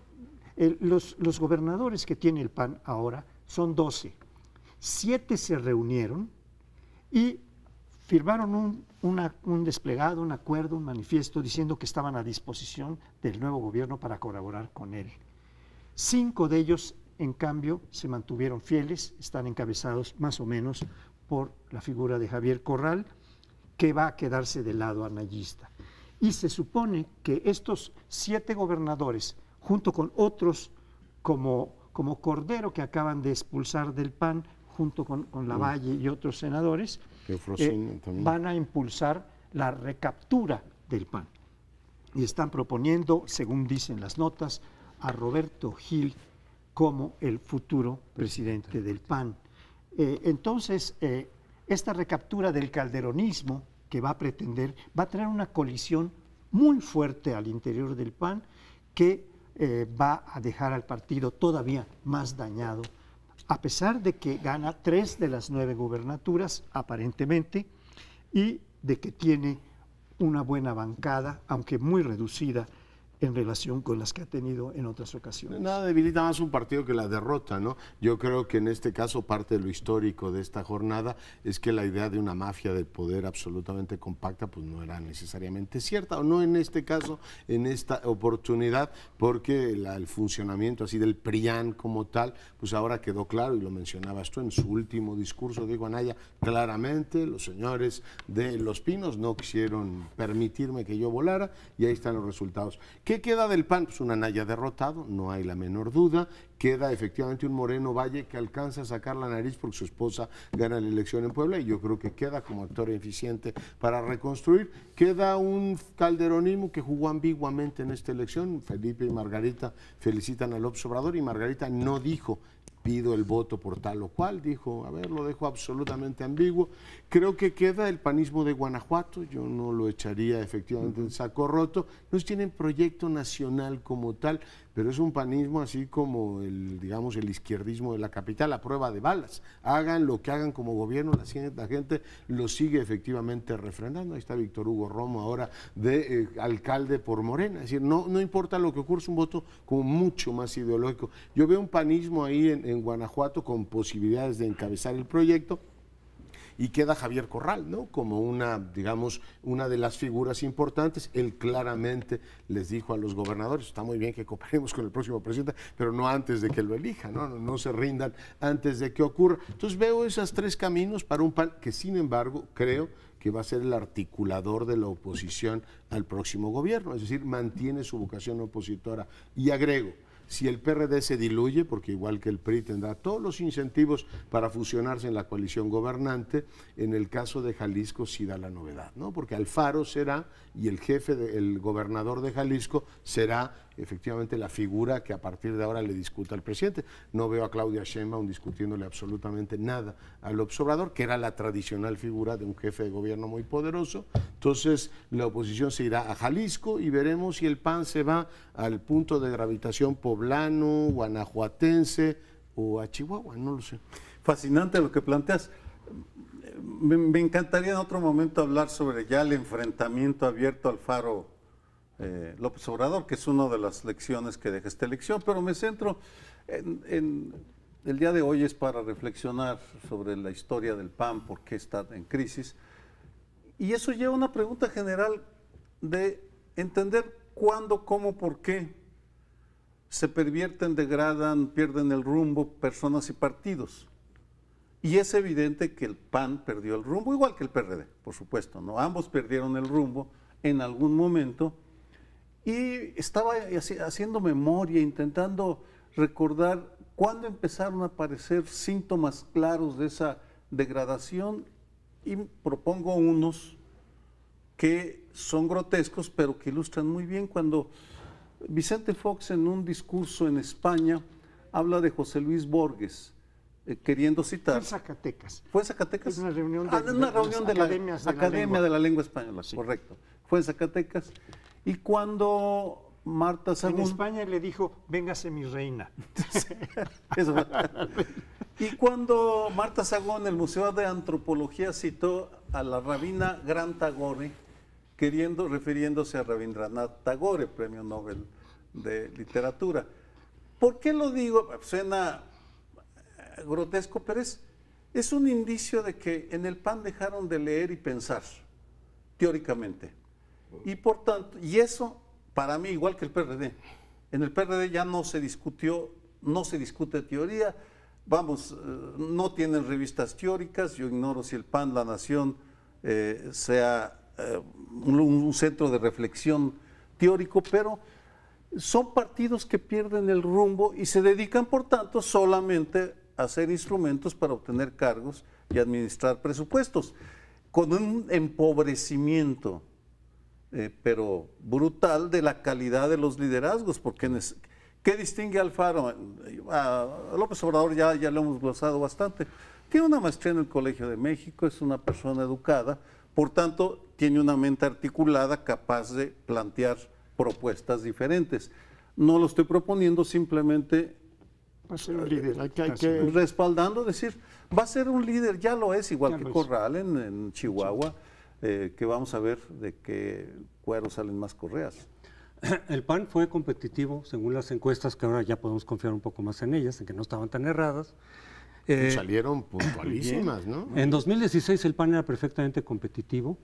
los gobernadores que tiene el PAN ahora son 12. 7 se reunieron y firmaron un desplegado, un acuerdo, un manifiesto diciendo que estaban a disposición del nuevo gobierno para colaborar con él. 5 de ellos, en cambio, se mantuvieron fieles, están encabezados más o menos por la figura de Javier Corral, que va a quedarse del lado anayista. Y se supone que estos 7 gobernadores, junto con otros como Cordero, que acaban de expulsar del PAN, junto con Lavalle y otros senadores, van a impulsar la recaptura del PAN. Y están proponiendo, según dicen las notas, a Roberto Gil como el futuro presidente del PAN. Entonces, esta recaptura del calderonismo que va a pretender, va a traer una colisión muy fuerte al interior del PAN que va a dejar al partido todavía más dañado, a pesar de que gana 3 de las 9 gubernaturas, aparentemente, y de que tiene una buena bancada, aunque muy reducida en relación con las que ha tenido en otras ocasiones. Nada debilita más un partido que la derrota, ¿no? Yo creo que en este caso parte de lo histórico de esta jornada es que la idea de una mafia del poder absolutamente compacta pues no era necesariamente cierta, o no en este caso, en esta oportunidad, porque el funcionamiento así del PRIAN como tal, pues ahora quedó claro, y lo mencionabas tú en su último discurso, digo Anaya, claramente los señores de Los Pinos no quisieron permitirme que yo volara, y ahí están los resultados. ¿Qué queda del PAN? Pues un Anaya derrotado, no hay la menor duda. Queda efectivamente un Moreno Valle que alcanza a sacar la nariz porque su esposa gana la elección en Puebla, y yo creo que queda como actor eficiente para reconstruir. Queda un calderonismo que jugó ambiguamente en esta elección. Felipe y Margarita felicitan a López Obrador y Margarita no dijo pido el voto por tal o cual, dijo, a ver, lo dejo absolutamente ambiguo. Creo que queda el panismo de Guanajuato, yo no lo echaría efectivamente en saco roto, no tienen proyecto nacional como tal, pero es un panismo así como digamos, el izquierdismo de la capital, a prueba de balas. Hagan lo que hagan como gobierno, la gente lo sigue efectivamente refrendando. Ahí está Víctor Hugo Romo ahora de alcalde por Morena. Es decir, no importa lo que ocurra, es un voto como mucho más ideológico. Yo veo un panismo ahí en Guanajuato con posibilidades de encabezar el proyecto. y queda Javier Corral, ¿no? Como una, digamos, una de las figuras importantes. Él claramente les dijo a los gobernadores, está muy bien que cooperemos con el próximo presidente, pero no antes de que lo elija, ¿no? No se rindan antes de que ocurra. Entonces veo esos tres caminos para un PAN que, sin embargo, creo que va a ser el articulador de la oposición al próximo gobierno, es decir, mantiene su vocación opositora. Y agrego, si el PRD se diluye, porque igual que el PRI tendrá todos los incentivos para fusionarse en la coalición gobernante, en el caso de Jalisco sí da la novedad, ¿no? Porque Alfaro será, y el el gobernador de Jalisco será efectivamente la figura que a partir de ahora le discuta al presidente. No veo a Claudia Sheinbaum discutiéndole absolutamente nada al López Obrador, que era la tradicional figura de un jefe de gobierno muy poderoso. Entonces la oposición se irá a Jalisco y veremos si el PAN se va al punto de gravitación poblano, guanajuatense o a Chihuahua, no lo sé. Fascinante lo que planteas. Me encantaría en otro momento hablar sobre ya el enfrentamiento abierto Alfaro López Obrador, que es una de las lecciones que deja esta elección, pero me centro en el día de hoy es para reflexionar sobre la historia del PAN, por qué está en crisis, y eso lleva a una pregunta general de entender cuándo, cómo, por qué se pervierten, degradan, pierden el rumbo personas y partidos. Y es evidente que el PAN perdió el rumbo, igual que el PRD, por supuesto, ¿no? Ambos perdieron el rumbo en algún momento. Y estaba haciendo memoria, intentando recordar cuándo empezaron a aparecer síntomas claros de esa degradación, y propongo unos que son grotescos, pero que ilustran muy bien. Cuando Vicente Fox, en un discurso en España, habla de José Luis Borges, queriendo citar. Fue en Zacatecas. ¿Fue en Zacatecas? Es una reunión de la Academia de la Lengua Española, sí. Correcto. Fue en Zacatecas. Y cuando Marta Sagún... En España le dijo, véngase mi reina. Eso fue. Y cuando Marta Sagún en el Museo de Antropología citó a la rabina Gran Tagore, refiriéndose a Rabindranath Tagore, premio Nobel de Literatura. ¿Por qué lo digo? Suena grotesco, pero es un indicio de que en el PAN dejaron de leer y pensar, teóricamente. Y por tanto, y eso para mí, igual que el PRD, en el PRD ya no se discutió, no se discute teoría, vamos, no tienen revistas teóricas. Yo ignoro si el PAN, La Nación, sea un centro de reflexión teórico, pero son partidos que pierden el rumbo y se dedican, por tanto, solamente a hacer instrumentos para obtener cargos y administrar presupuestos, con un empobrecimiento pero brutal de la calidad de los liderazgos, porque ¿qué distingue a Alfaro? A López Obrador ya lo hemos glosado bastante. Tiene una maestría en el Colegio de México, es una persona educada, por tanto tiene una mente articulada capaz de plantear propuestas diferentes. No lo estoy proponiendo, simplemente va a ser un líder, respaldando, decir, va a ser un líder, ya lo es, igual que Corral en Chihuahua. Que vamos a ver de qué cuero salen más correas. El PAN fue competitivo, según las encuestas, que ahora ya podemos confiar un poco más en ellas, en que no estaban tan erradas. Salieron puntualísimas, ¿no? En 2016 el PAN era perfectamente competitivo,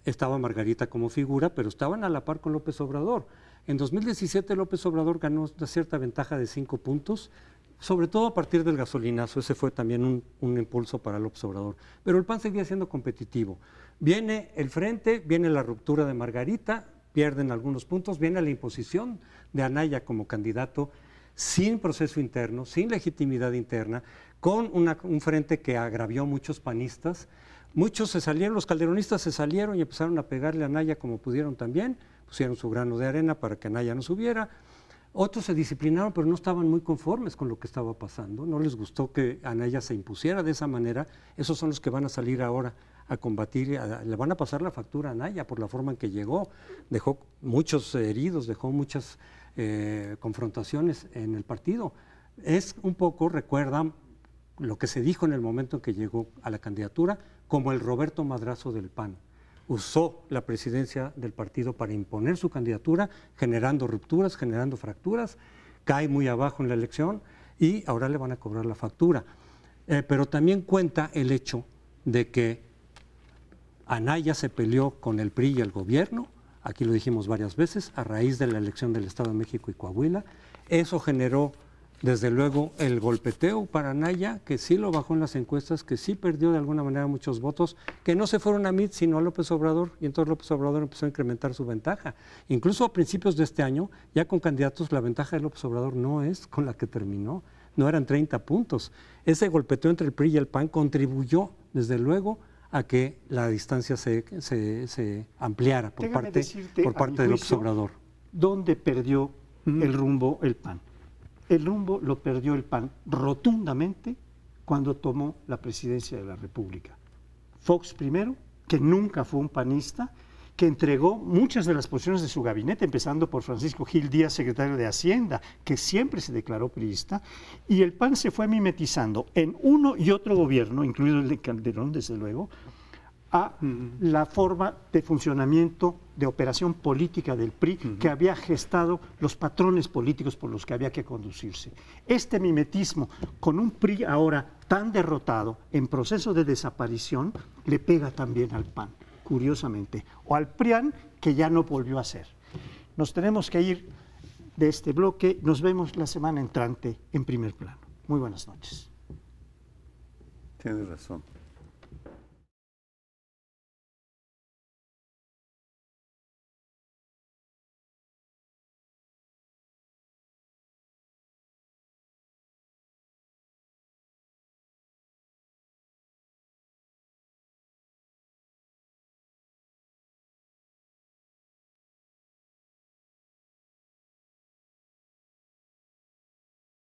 estaba Margarita como figura, pero estaban a la par con López Obrador. En 2017 López Obrador ganó una cierta ventaja de 5 puntos, sobre todo a partir del gasolinazo. Ese fue también un impulso para López Obrador. Pero el PAN seguía siendo competitivo. Viene el frente, viene la ruptura de Margarita, pierden algunos puntos, viene la imposición de Anaya como candidato sin proceso interno, sin legitimidad interna, con un frente que agravió a muchos panistas. Muchos se salieron, los calderonistas se salieron y empezaron a pegarle a Anaya como pudieron también, pusieron su grano de arena para que Anaya no subiera. Otros se disciplinaron, pero no estaban muy conformes con lo que estaba pasando, no les gustó que Anaya se impusiera de esa manera. Esos son los que van a salir ahora a combatir, le van a pasar la factura a Anaya por la forma en que llegó, dejó muchos heridos, dejó muchas confrontaciones en el partido. Es un poco, recuerdan lo que se dijo en el momento en que llegó a la candidatura, como el Roberto Madrazo del PAN. Usó la presidencia del partido para imponer su candidatura, generando rupturas, generando fracturas, cae muy abajo en la elección y ahora le van a cobrar la factura. Pero también cuenta el hecho de que Anaya se peleó con el PRI y el gobierno, aquí lo dijimos varias veces, a raíz de la elección del Estado de México y Coahuila. Eso generó, desde luego, el golpeteo para Anaya, que sí lo bajó en las encuestas, que sí perdió de alguna manera muchos votos, que no se fueron a Mid, sino a López Obrador, y entonces López Obrador empezó a incrementar su ventaja. Incluso a principios de este año, ya con candidatos, la ventaja de López Obrador no es con la que terminó, no eran 30 puntos. Ese golpeteo entre el PRI y el PAN contribuyó, desde luego, a que la distancia se ampliara por parte de López Obrador. ¿Dónde perdió el rumbo el PAN? El rumbo lo perdió el PAN rotundamente cuando tomó la presidencia de la República. Fox primero, que nunca fue un panista, que entregó muchas de las posiciones de su gabinete, empezando por Francisco Gil Díaz, secretario de Hacienda, que siempre se declaró priista, y el PAN se fue mimetizando en uno y otro gobierno, incluido el de Calderón, desde luego, a la forma de funcionamiento, de operación política del PRI, que había gestado los patrones políticos por los que había que conducirse. Este mimetismo, con un PRI ahora tan derrotado, en proceso de desaparición, le pega también al PAN, curiosamente, o al PRIAN, que ya no volvió a ser. Nos tenemos que ir de este bloque. Nos vemos la semana entrante en Primer Plano. Muy buenas noches. Tienes razón.